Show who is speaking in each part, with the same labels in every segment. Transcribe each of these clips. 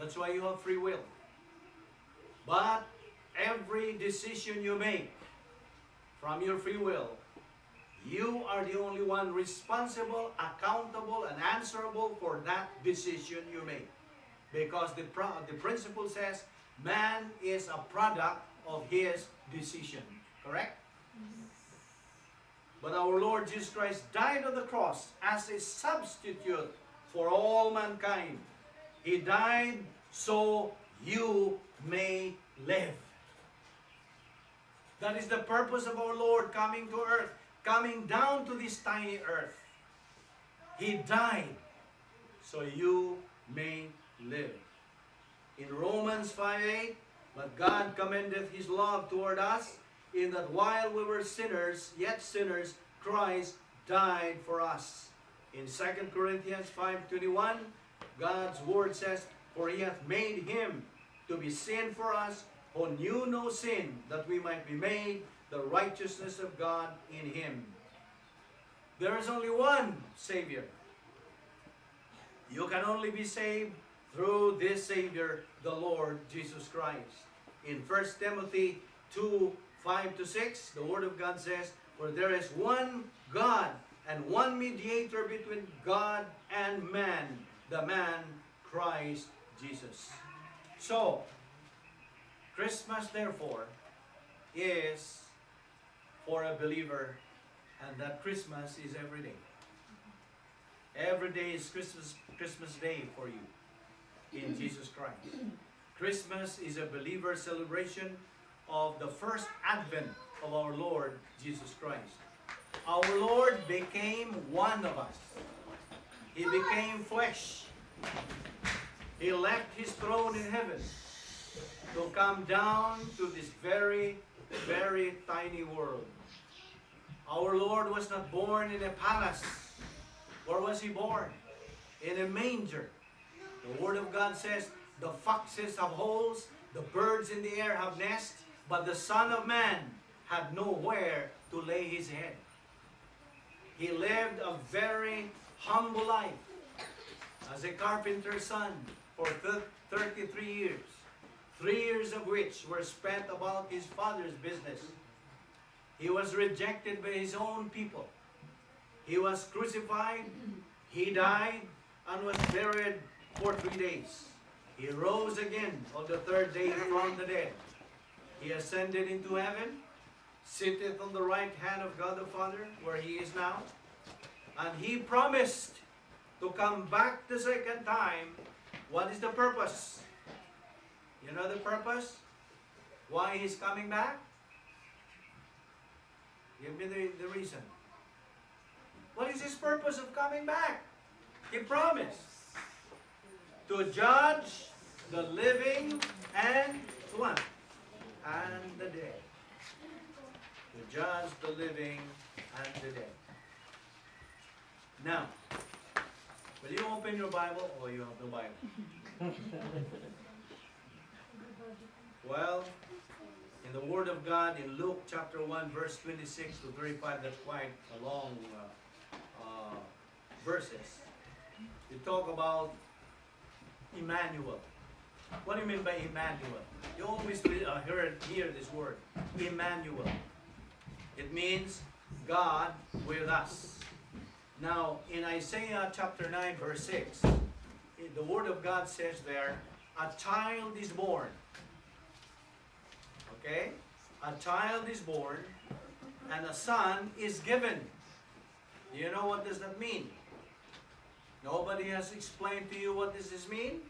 Speaker 1: That's why you have free will. But every decision you make from your free will, you are the only one responsible, accountable, and answerable for that decision you make. Because the principle says man is a product of his decision. Correct? But our Lord Jesus Christ died on the cross as a substitute for all mankind. He died so you may live. That is the purpose of our Lord coming to earth, coming down to this tiny earth. He died so you may live. In Romans 5:8, but God commendeth His love toward us, in that while we were sinners, yet sinners, Christ died for us. In 2 Corinthians 5:21, God's word says, for He hath made Him to be sin for us, who knew no sin, that we might be made the righteousness of God in Him. There is only one Savior. You can only be saved through this Savior, the Lord Jesus Christ. In 1 Timothy 2:5-6, the Word of God says, for there is one God and one mediator between God and man, the man Christ Jesus. So, Christmas, therefore, is for a believer, and that Christmas is every day. Every day is Christmas Day for you in Jesus Christ. Christmas is a believer celebration of the first advent of our Lord Jesus Christ. Our Lord became one of us. He became flesh. He left His throne in heaven to come down to this very, very tiny world. Our Lord was not born in a palace. Where was He born? In a manger. The Word of God says, the foxes have holes, the birds in the air have nests, but the Son of Man had nowhere to lay His head. He lived a very humble life as a carpenter's son for 33 years. 3 years of which were spent about his father's business. He was rejected by his own people. He was crucified, He died, and was buried for 3 days. He rose again on the third day from the dead. He ascended into heaven, sitteth on the right hand of God the Father, where He is now. And He promised to come back the second time. What is the purpose? You know the purpose? Why He's coming back? Give me the reason. What is His purpose of coming back? He promised to judge the living and what? And the dead. To judge the living and the dead. Now, will you open your Bible, or you have no Bible? Well, in the Word of God, in Luke chapter 1, verse 26 to 35, that's quite a long verses. We talk about Emmanuel. What do you mean by Emmanuel? You always hear this word, Emmanuel. It means God with us. Now, in Isaiah chapter 9, verse 6, the Word of God says there, a child is born. Okay? A child is born, and a son is given. Do you know what does that mean? Nobody has explained to you what does this mean?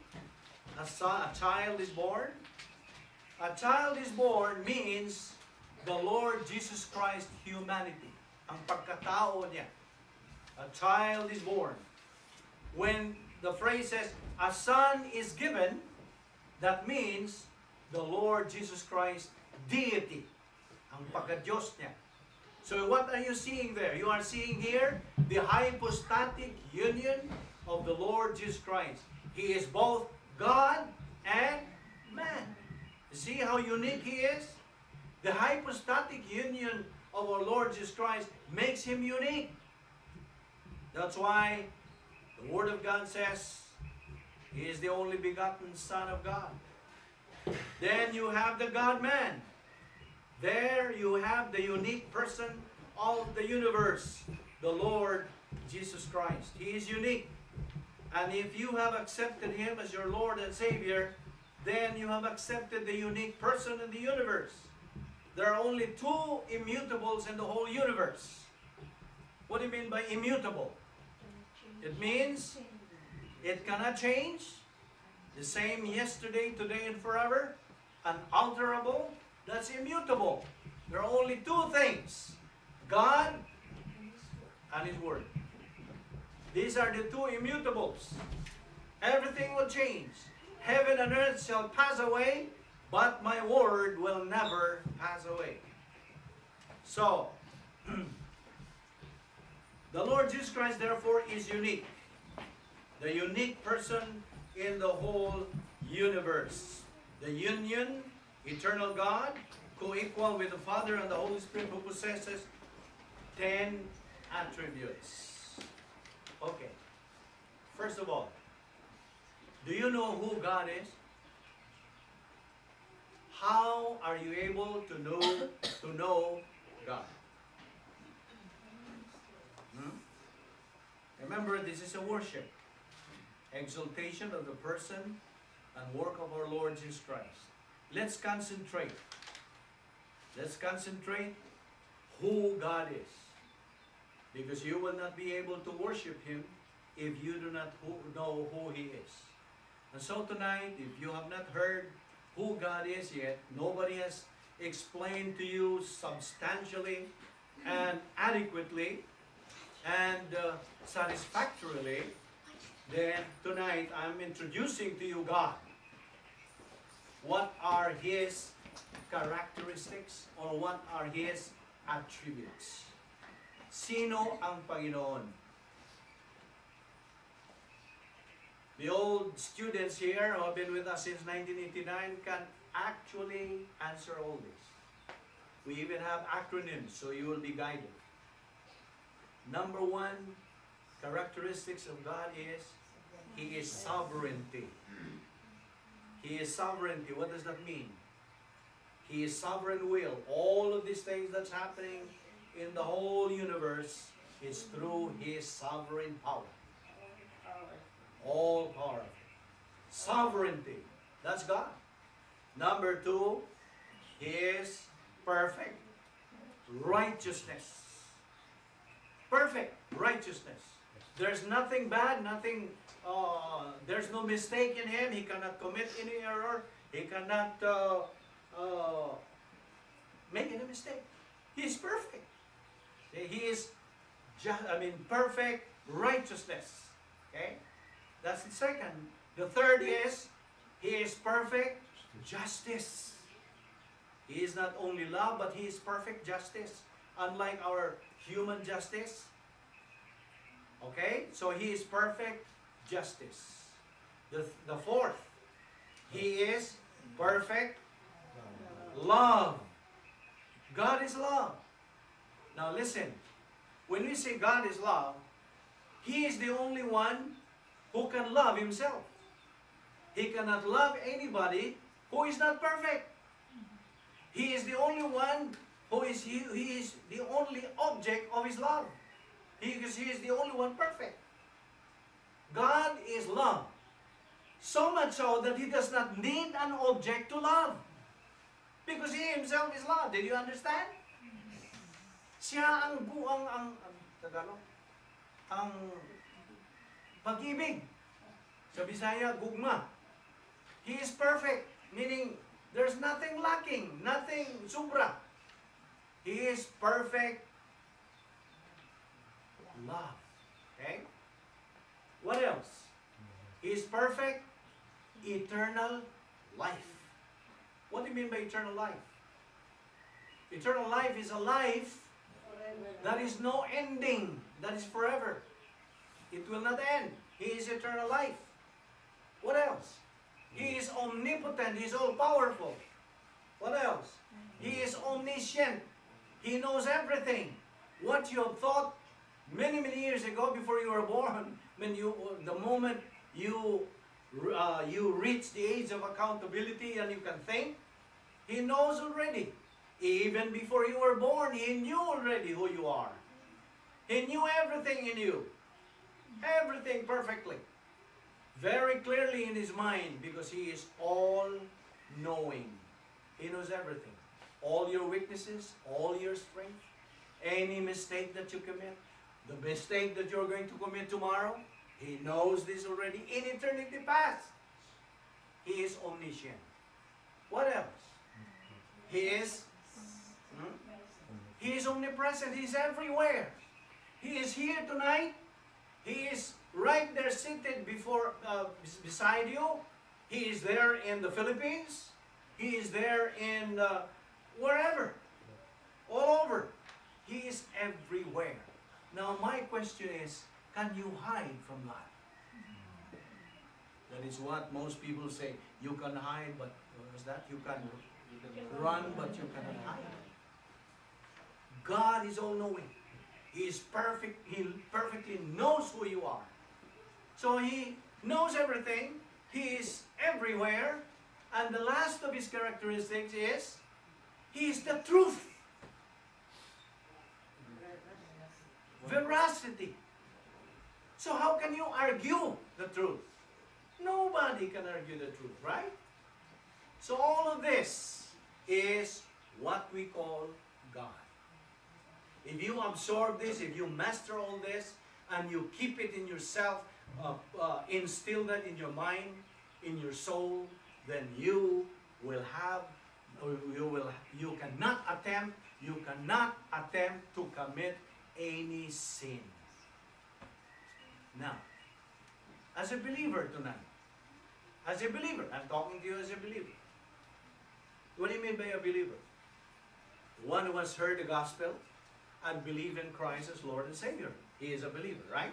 Speaker 1: A child is born? A child is born means the Lord Jesus Christ humanity. Ang pagkatao niya. A child is born. When the phrase says, a son is given, that means the Lord Jesus Christ deity. Ang pagka-Diyos niya. So what are you seeing there? You are seeing here the hypostatic union of the Lord Jesus Christ. He is both God and man. See how unique He is? The hypostatic union of our Lord Jesus Christ makes Him unique. That's why the Word of God says He is the only begotten Son of God. Then you have the God-man. There you have the unique person of the universe, the Lord Jesus Christ. He is unique. And if you have accepted Him as your Lord and Savior, then you have accepted the unique person in the universe. There are only two immutables in the whole universe. What do you mean by immutable? It means it cannot change. The same yesterday, today, and forever. Unalterable. That's immutable. There are only two things. God and His Word. These are the two immutables. Everything will change. Heaven and earth shall pass away, but my word will never pass away. So, the Lord Jesus Christ, therefore, is unique. The unique person in the whole universe. The union, eternal God, co-equal with the Father and the Holy Spirit, who possesses 10 attributes. Okay. First of all, do you know who God is? How are you able to know God? Remember, this is a worship, exaltation of the person and work of our Lord Jesus Christ. Let's concentrate. Let's concentrate who God is. Because you will not be able to worship Him if you do not know who He is. And so tonight, if you have not heard who God is yet, nobody has explained to you substantially and adequately and satisfactorily, then tonight I'm introducing to you God. What are His characteristics or what are His attributes? Sino ang Panginoon? The old students here who have been with us since 1989 can actually answer all this. We even have acronyms, so you will be guided. Number one characteristics of God is He is sovereignty. He is sovereignty. What does that mean? He is sovereign will. All of these things that's happening in the whole universe is through His sovereign power. All powerful. Sovereignty. That's God. Number two, He is perfect righteousness. Perfect righteousness. There's nothing bad, there's no mistake in Him. He cannot commit any error. He cannot make any mistake. He is perfect. He is perfect righteousness. Okay? That's the second. The third is, He is perfect justice. He is not only love, but He is perfect justice. Unlike our human justice. Okay? So He is perfect justice. The fourth, He is perfect love. God is love. Now listen, when we say God is love, He is the only one who can love Himself. He cannot love anybody who is not perfect. He is the only one who is He is the only object of His love. Because He is the only one perfect. God is love. So much so that He does not need an object to love. Because He Himself is love. Did you understand? Siya ang Tagalog, ang pag-ibig. Sa Bisaya, gugma. He is perfect, meaning there's nothing lacking, nothing sobra. He is perfect love. Okay? What else? He is perfect eternal life. What do you mean by eternal life? Eternal life is a life that is no ending, that is forever. It will not end. He is eternal life. What else? He is omnipotent. He is all-powerful. What else? He is omniscient. He knows everything. What you have thought many, many years ago before you were born, the moment you you reach the age of accountability and you can think, He knows already. Even before you were born, He knew already who you are. He knew everything in you. Everything perfectly. Very clearly in His mind, because He is all-knowing. He knows everything. All your weaknesses, all your strength, any mistake that you commit, the mistake that you're going to commit tomorrow, He knows this already in eternity past. He is omniscient. What else? He is omnipresent. He's everywhere. He is here tonight. He is right there seated beside you. He is there in the Philippines. He is there in wherever. All over. He is everywhere. Now my question is, can you hide from God? That is what most people say. You can hide, but what is that? You can run, but you cannot hide. God is all-knowing. He is perfect. He perfectly knows who you are. So He knows everything. He is everywhere. And the last of His characteristics is, He is the truth. Veracity. So how can you argue the truth? Nobody can argue the truth, right? So all of this is what we call God. If you absorb this, if you master all this, and you keep it in yourself, instill that in your mind, in your soul, then you will have, you cannot attempt to commit any sin. Now, as a believer tonight, as a believer, I'm talking to you as a believer. What do you mean by a believer? One who has heard the gospel and believe in Christ as Lord and Savior. He is a believer, right?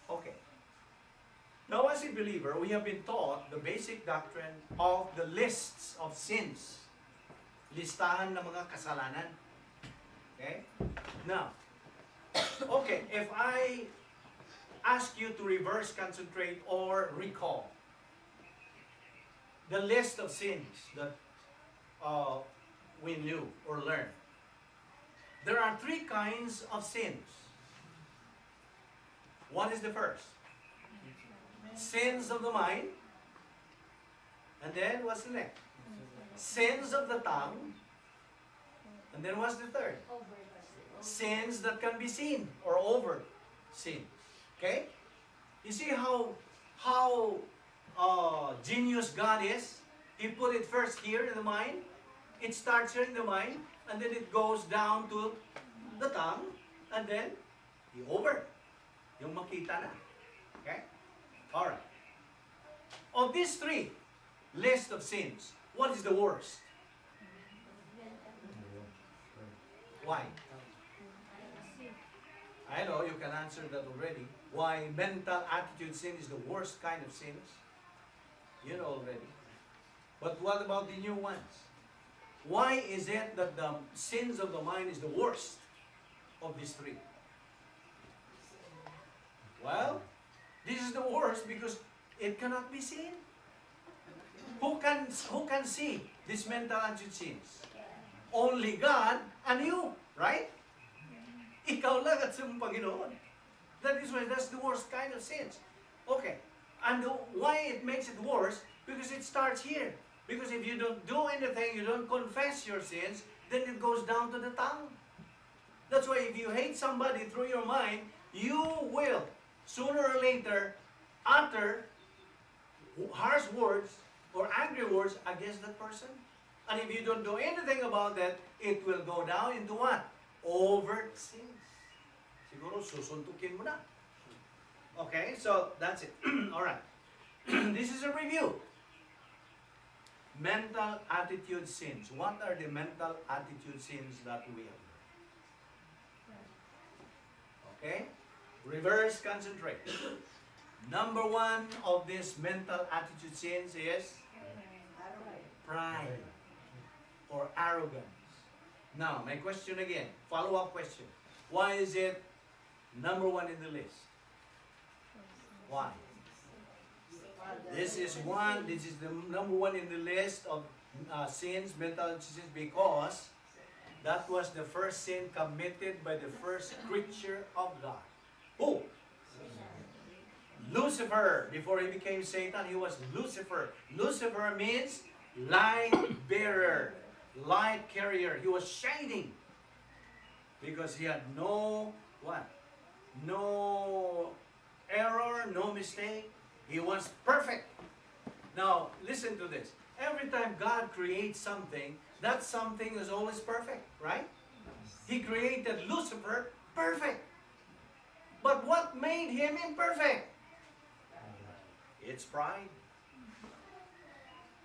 Speaker 1: Okay. Now as a believer, we have been taught the basic doctrine of the lists of sins. Listahan ng mga kasalanan. Okay? Now, okay, if I ask you to reverse concentrate or recall the list of sins that we knew or learned. There are three kinds of sins. What is the first? Sins of the mind. And then what's the next? Sins of the tongue. And then what's the third? Sins that can be seen or over sins. Okay? You see how genius God is? He put it first here in the mind. It starts here in the mind, and then it goes down to the tongue, and then the over. Yung makita na. Okay? Alright. Of these three list of sins, what is the worst? Why? I know you can answer that already. Why mental attitude sin is the worst kind of sins? You know already. But what about the new ones? Why is it that the sins of the mind is the worst of these three? Well, this is the worst because it cannot be seen. Who can see these mental attitude sins? Only God and you, right? Ikaw lang at sa Panginoon. That's the worst kind of sins. Okay. And why it makes it worse? Because it starts here. Because if you don't do anything, you don't confess your sins, then it goes down to the tongue. That's why if you hate somebody through your mind, you will, sooner or later, utter harsh words or angry words against that person. And if you don't do anything about that, it will go down into what? Overt sins. Siguro susuntukin mo na. Okay, so that's it. Alright. This is a review. Mental attitude sins. What are the mental attitude sins that we have? Okay? Reverse concentrate. Number one of these mental attitude sins is pride or arrogance. Now, my question again, follow-up question. Why is it number one in the list? Why? This is the number one in the list of sins, mental sins, because that was the first sin committed by the first creature of God. Who? Lucifer. Before he became Satan, he was Lucifer. Lucifer means light bearer, light carrier. He was shining because he had no what? No error, no mistake. He was perfect. Now, listen to this. Every time God creates something, that something is always perfect, right? He created Lucifer perfect. But what made him imperfect? It's pride.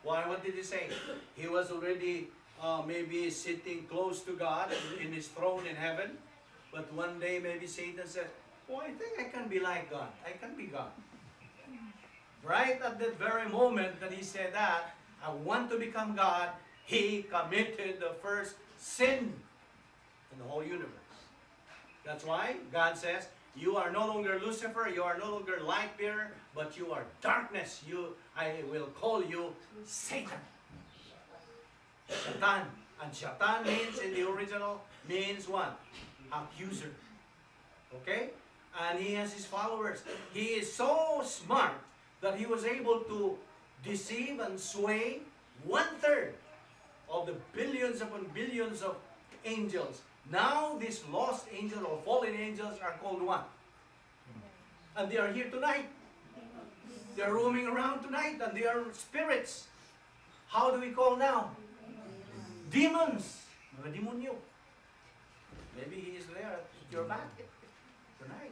Speaker 1: Why? What did he say? He was already maybe sitting close to God in his throne in heaven. But one day maybe Satan said, "Oh, I think I can be like God. I can be God." Right at that very moment that he said that, I want to become God, he committed the first sin in the whole universe. That's why God says, you are no longer Lucifer, you are no longer light bearer, but you are darkness. I will call you Satan. Satan. And Satan means, in the original, means what? Accuser. Okay? And he has his followers. He is so smart that he was able to deceive and sway 1/3 of the billions upon billions of angels. Now these lost angels or fallen angels are called what? And they are here tonight. They are roaming around tonight and they are spirits. How do we call now? Demons. Mga demonyo. Maybe he is there at your back tonight.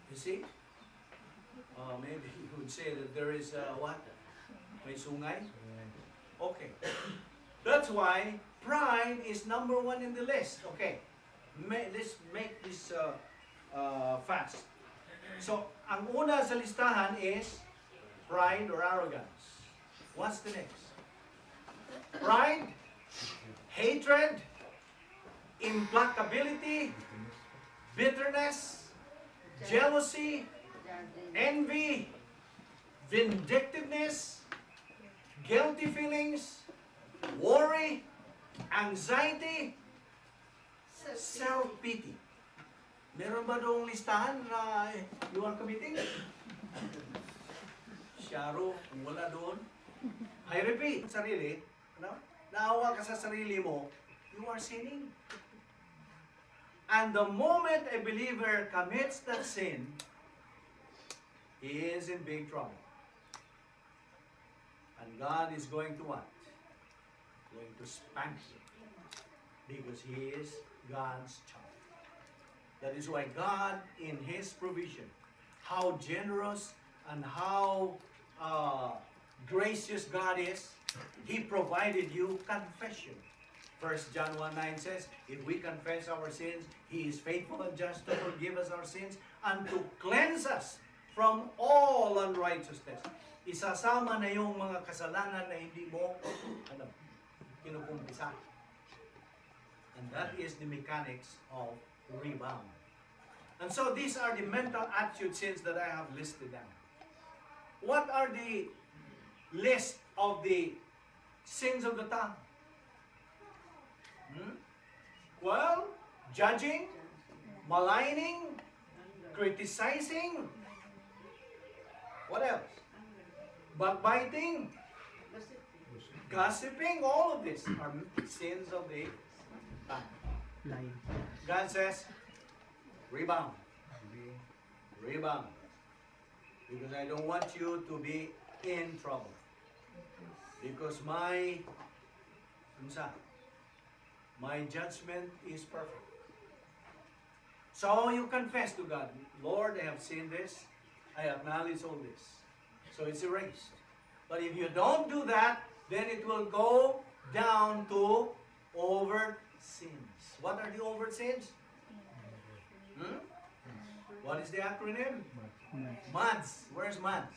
Speaker 1: You see? Maybe you would say that there is what? May sungay? Okay. That's why pride is number one in the list. Okay. Let's make this fast. So, ang una sa listahan is pride or arrogance. What's the next? Pride, hatred, implacability, bitterness, jealousy, envy, vindictiveness, guilty feelings, worry, anxiety, self-pity. Meron ba doong listahan na you are committing? Sharo, kung wala doon. I repeat, sarili, no? Naawa ka sa sarili mo, you are sinning. And the moment a believer commits that sin, he is in big trouble. And God is going to what? Going to spank him. Because he is God's child. That is why God, in His provision, how generous and how gracious God is, He provided you confession. 1 John 1:9 says, if we confess our sins, He is faithful and just to forgive us our sins and to cleanse us from all unrighteousness. Isasama na yung mga kasalanan na hindi mo kinukumpisa. And that is the mechanics of rebound. And so these are the mental attitude sins that I have listed down. What are the list of the sins of the tongue? Well, judging, maligning, criticizing. What else? Backbiting, gossiping, all of this are sins of the tongue. God says, rebound. Rebound. Because I don't want you to be in trouble. Because my judgment is perfect. So you confess to God, Lord, I have sinned this. I acknowledge all this. So it's erased. But if you don't do that, then it will go down to overt sins. What are the overt sins? What is the acronym? MADS. Where's MADS?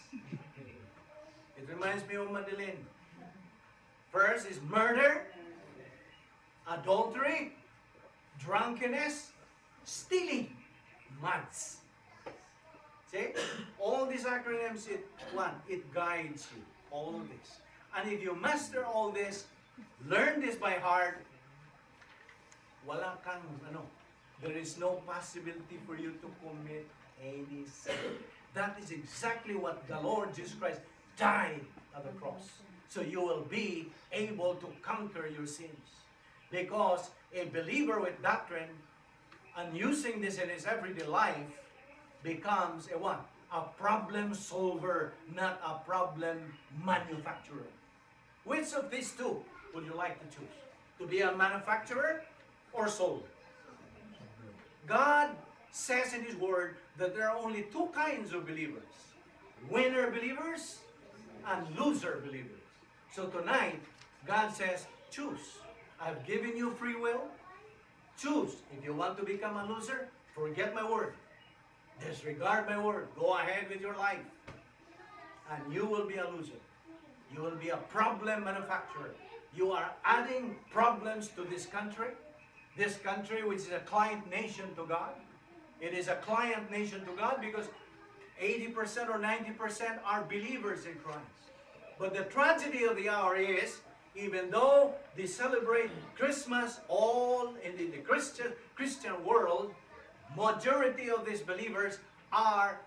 Speaker 1: It reminds me of Madeline. First is murder, adultery, drunkenness, stealing. MADS. See? All these acronyms, it guides you. All this. And if you master all this, learn this by heart, wala kang, there is no possibility for you to commit any sin. That is exactly what the Lord Jesus Christ died on the cross. So you will be able to conquer your sins. Because a believer with doctrine and using this in his everyday life becomes a what? A problem solver, not a problem manufacturer. Which of these two would you like to choose? To be a manufacturer or solver? God says in His Word that there are only two kinds of believers. Winner believers and loser believers. So tonight, God says, choose. I've given you free will. Choose. If you want to become a loser, forget my word. Disregard my word. Go ahead with your life. And you will be a loser. You will be a problem manufacturer. You are adding problems to this country. This country which is a client nation to God. It is a client nation to God because 80% or 90% are believers in Christ. But the tragedy of the hour is, even though they celebrate Christmas all in the Christian world, majority of these believers are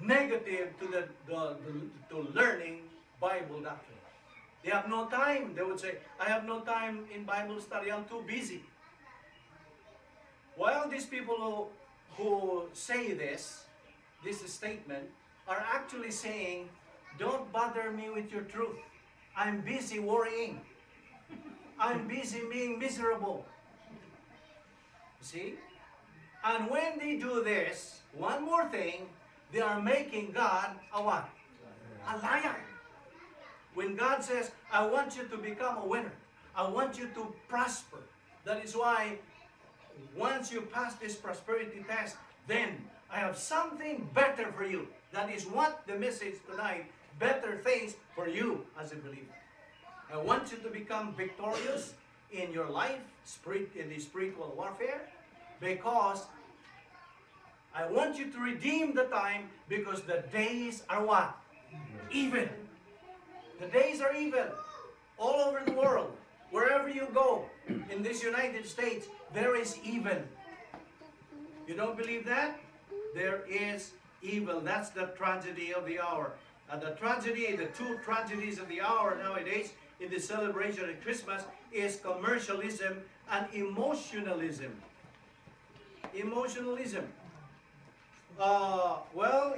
Speaker 1: negative to learning Bible doctrine. They have no time. They would say, I have no time in Bible study. I'm too busy. While these people who say this statement, are actually saying, don't bother me with your truth. I'm busy worrying. I'm busy being miserable. See? And when they do this, one more thing, they are making God a what? A liar. When God says, I want you to become a winner. I want you to prosper. That is why once you pass this prosperity test, then I have something better for you. That is what the message tonight, better things for you as a believer. I want you to become victorious in your life, in the spiritual warfare, because I want you to redeem the time, because the days are what? Evil. The days are evil. All over the world, wherever you go, in this United States, there is evil. You don't believe that? There is evil. That's the tragedy of the hour. And the two tragedies of the hour nowadays in the celebration of Christmas is commercialism and emotionalism. Emotionalism.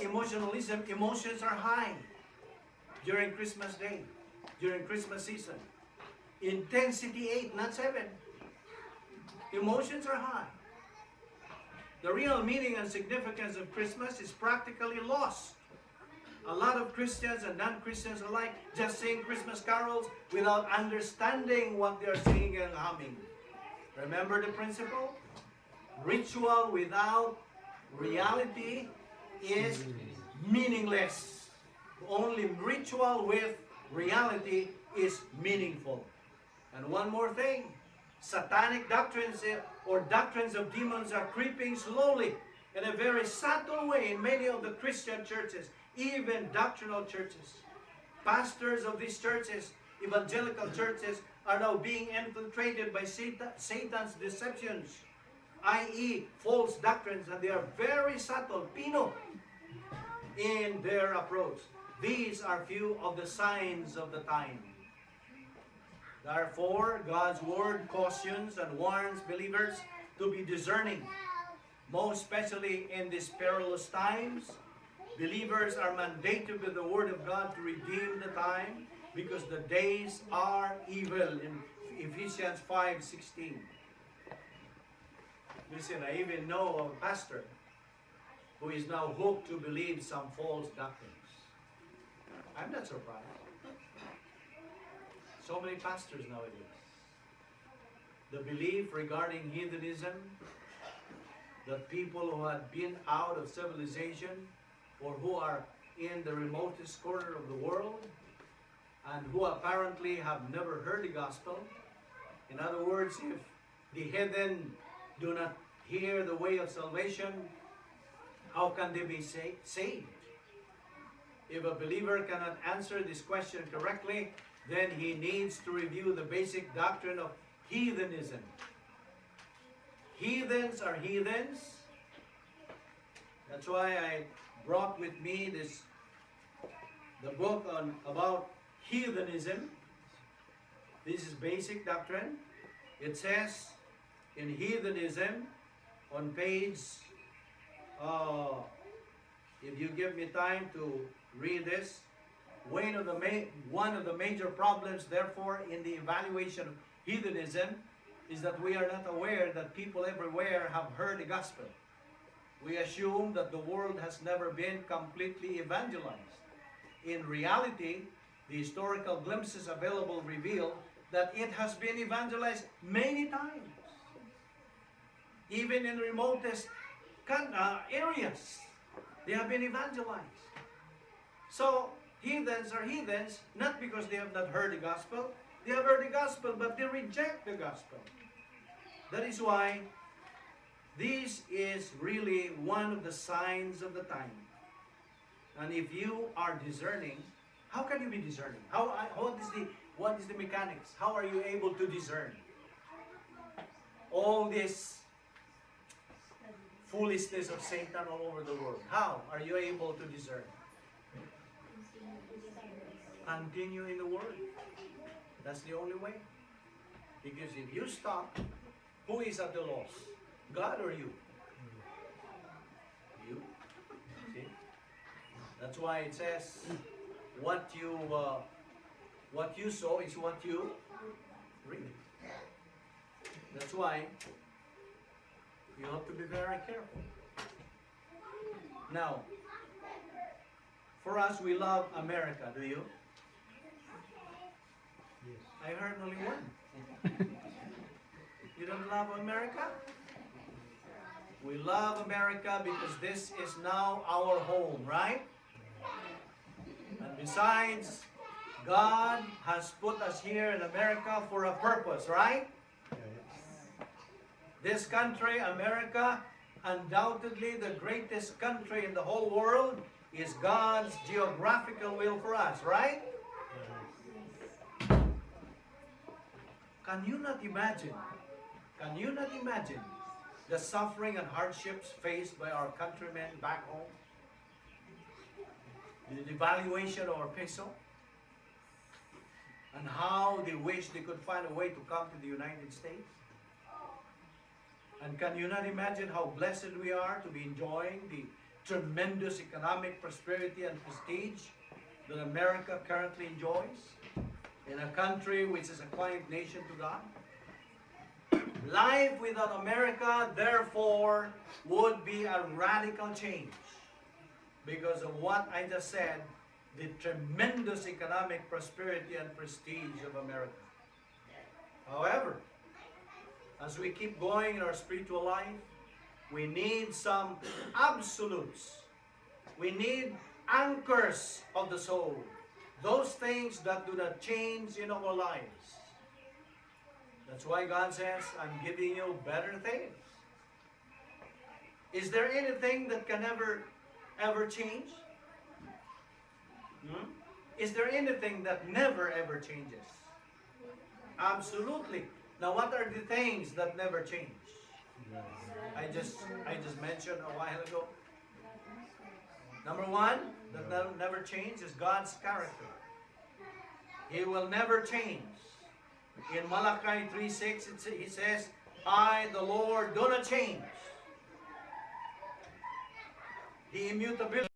Speaker 1: Emotionalism, emotions are high during Christmas Day, during Christmas season. Intensity 8, not 7. Emotions are high. The real meaning and significance of Christmas is practically lost. A lot of Christians and non-Christians alike just sing Christmas carols without understanding what they are singing and humming. Remember the principle? Ritual without reality is meaningless. Only ritual with reality is meaningful. And one more thing, satanic doctrines or doctrines of demons are creeping slowly in a very subtle way in many of the Christian churches, even doctrinal churches. Pastors of these churches, evangelical churches, are now being infiltrated by Satan's deceptions, i.e. false doctrines, and they are very subtle, pino, in their approach. These are few of the signs of the time. Therefore, God's word cautions and warns believers to be discerning. Most especially in these perilous times, believers are mandated with the word of God to redeem the time, because the days are evil in Ephesians 5:16. Listen, I even know of a pastor who is now hooked to believe some false doctrines. I'm not surprised. So many pastors nowadays. The belief regarding heathenism, that people who had been out of civilization or who are in the remotest corner of the world and who apparently have never heard the gospel. In other words, if the heathen do not hear the way of salvation, how can they be saved? If a believer cannot answer this question correctly, then he needs to review the basic doctrine of heathenism. Heathens are heathens. That's why I brought with me the book about heathenism. This is basic doctrine. It says in heathenism on page, if you give me time to read this, one of the major problems, therefore, in the evaluation of heathenism is that we are not aware that people everywhere have heard the gospel. We assume that the world has never been completely evangelized. In reality, the historical glimpses available reveal that it has been evangelized many times. Even in the remotest areas, they have been evangelized. So, heathens are heathens, not because they have not heard the gospel. They have heard the gospel, but they reject the gospel. That is why this is really one of the signs of the time. And if you are discerning, how can you be discerning? What is the mechanics? How are you able to discern all this foolishness of Satan all over the world? How are you able to discern? Continue in the Word. That's the only way. Because if you stop, who is at the loss? God or you? You. See? That's why it says, what you sow is what you reap. That's why you have to be very careful. Now, for us, we love America. Do you?
Speaker 2: Yes.
Speaker 1: I heard only one. You don't love America? We love America because this is now our home, right? And besides, God has put us here in America for a purpose, right? This country, America, undoubtedly the greatest country in the whole world, is God's geographical will for us, right? Can you not imagine the suffering and hardships faced by our countrymen back home? The devaluation of our peso, and how they wish they could find a way to come to the United States. And can you not imagine how blessed we are to be enjoying the tremendous economic prosperity and prestige that America currently enjoys in a country which is a quiet nation to God? Life without America, therefore, would be a radical change because of what I just said, the tremendous economic prosperity and prestige of America. However, as we keep going in our spiritual life, we need some absolutes. We need anchors of the soul. Those things that do not change in our lives. That's why God says, I'm giving you better things. Is there anything that can ever change? Is there anything that never ever changes? Absolutely. Now, what are the things that never change? I just mentioned a while ago. Number one, that never changes is God's character. He will never change. In Malachi 3:6, he says, I, the Lord, do not change. The immutability